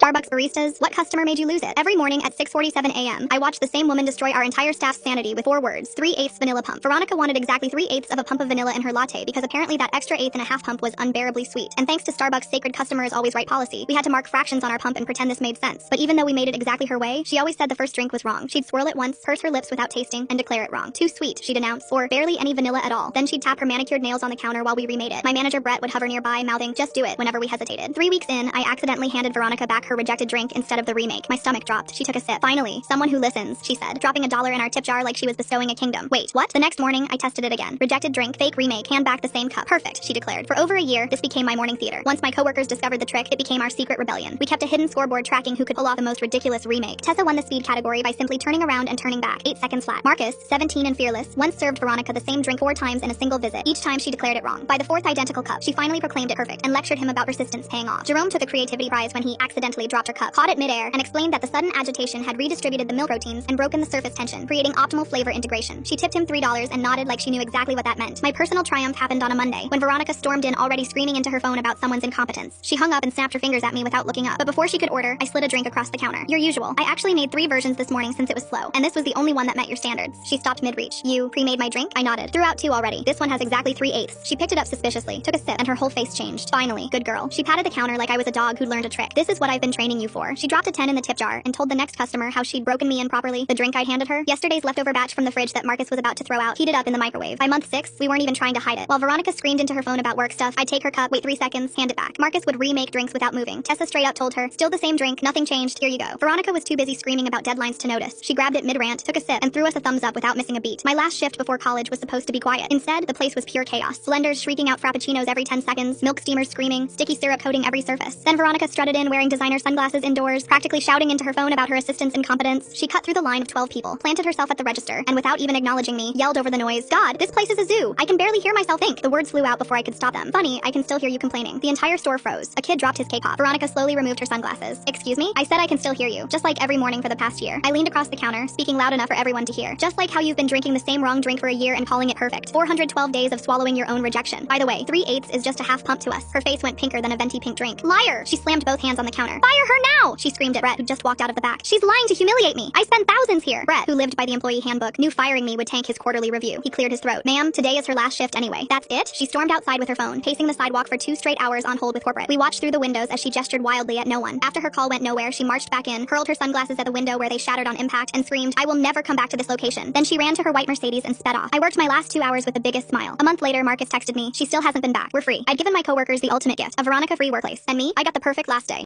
Starbucks baristas, what customer made you lose it? Every morning at 6:47 a.m., I watch the same woman destroy our entire staff's sanity with 4 words: 3/8 vanilla pump. Veronica wanted exactly 3/8 of a pump of vanilla in her latte because apparently that extra eighth and a half pump was unbearably sweet. And thanks to Starbucks' sacred customer is always right policy, we had to mark fractions on our pump and pretend this made sense. But even though we made it exactly her way, she always said the first drink was wrong. She'd swirl it once, purse her lips without tasting, and declare it wrong. Too sweet, she'd announce, or barely any vanilla at all. Then she'd tap her manicured nails on the counter while we remade it. My manager Brett would hover nearby, mouthing, "Just do it," whenever we hesitated. 3 weeks in, I accidentally handed Veronica back her rejected drink instead of the remake. My stomach dropped. She took a sip. "Finally, someone who listens," she said, dropping $1 in our tip jar like she was bestowing a kingdom. Wait, what? The next morning, I tested it again. Rejected drink, fake remake, hand back the same cup. Perfect, she declared. For over a year, this became my morning theater. Once my coworkers discovered the trick, it became our secret rebellion. We kept a hidden scoreboard tracking who could pull off the most ridiculous remake. Tessa won the speed category by simply turning around and turning back, 8 seconds flat. Marcus, 17 and fearless, once served Veronica the same drink 4 times in a single visit. Each time she declared it wrong. By the 4th identical cup, she finally proclaimed it perfect and lectured him about persistence paying off. Jerome took a creativity prize when he accidentally dropped her cup, caught it midair, and explained that the sudden agitation had redistributed the milk proteins and broken the surface tension, creating optimal flavor integration. She tipped him $3 and nodded like she knew exactly what that meant. My personal triumph happened on a Monday, when Veronica stormed in already screaming into her phone about someone's incompetence. She hung up and snapped her fingers at me without looking up. But before she could order, I slid a drink across the counter. Your usual. I actually made 3 versions this morning since it was slow, and this was the only one that met your standards. She stopped mid-reach. You pre-made my drink? I nodded. Threw out 2 already. This one has exactly 3/8. She picked it up suspiciously, took a sip, and her whole face changed. Finally, good girl. She patted the counter like I was a dog who'd learned a trick. This is what I've been training you for. She dropped a 10 in the tip jar and told the next customer how she'd broken me improperly. The drink I'd handed her, yesterday's leftover batch from the fridge that Marcus was about to throw out, heated up in the microwave. By month 6, we weren't even trying to hide it. While Veronica screamed into her phone about work stuff, I'd take her cup, wait 3 seconds, hand it back. Marcus would remake drinks without moving. Tessa straight up told her, "Still the same drink, nothing changed, here you go." Veronica was too busy screaming about deadlines to notice. She grabbed it mid-rant, took a sip, and threw us a thumbs up without missing a beat. My last shift before college was supposed to be quiet. Instead, the place was pure chaos. Blenders shrieking out frappuccinos every 10 seconds, milk steamers screaming, sticky syrup coating every surface. Then Veronica strutted in wearing designer sunglasses indoors, practically shouting into her phone about her assistant's incompetence. She cut through the line of 12 people, planted herself at the register, and without even acknowledging me, yelled over the noise, "God, this place is a zoo. I can barely hear myself think." The words flew out before I could stop them. Funny, I can still hear you complaining. The entire store froze. A kid dropped his K-pop. Veronica slowly removed her sunglasses. "Excuse me? I said I can still hear you. Just like every morning for the past year." I leaned across the counter, speaking loud enough for everyone to hear. "Just like how you've been drinking the same wrong drink for a year and calling it perfect. 412 days of swallowing your own rejection. By the way, 3/8 is just a half pump to us." Her face went pinker than a venti pink drink. "Liar!" She slammed both hands on the counter. "Fire her now!" She screamed at Brett, who just walked out of the back. "She's lying to humiliate me. I spent thousands here." Brett, who lived by the employee handbook, knew firing me would tank his quarterly review. He cleared his throat. "Ma'am, today is her last shift anyway." "That's it?" She stormed outside with her phone, pacing the sidewalk for 2 straight hours on hold with corporate. We watched through the windows as she gestured wildly at no one. After her call went nowhere, she marched back in, hurled her sunglasses at the window where they shattered on impact, and screamed, "I will never come back to this location." Then she ran to her white Mercedes and sped off. I worked my last 2 hours with the biggest smile. A month later, Marcus texted me, "She still hasn't been back. We're free." I'd given my coworkers the ultimate gift, a Veronica-free workplace. And me, I got the perfect last day.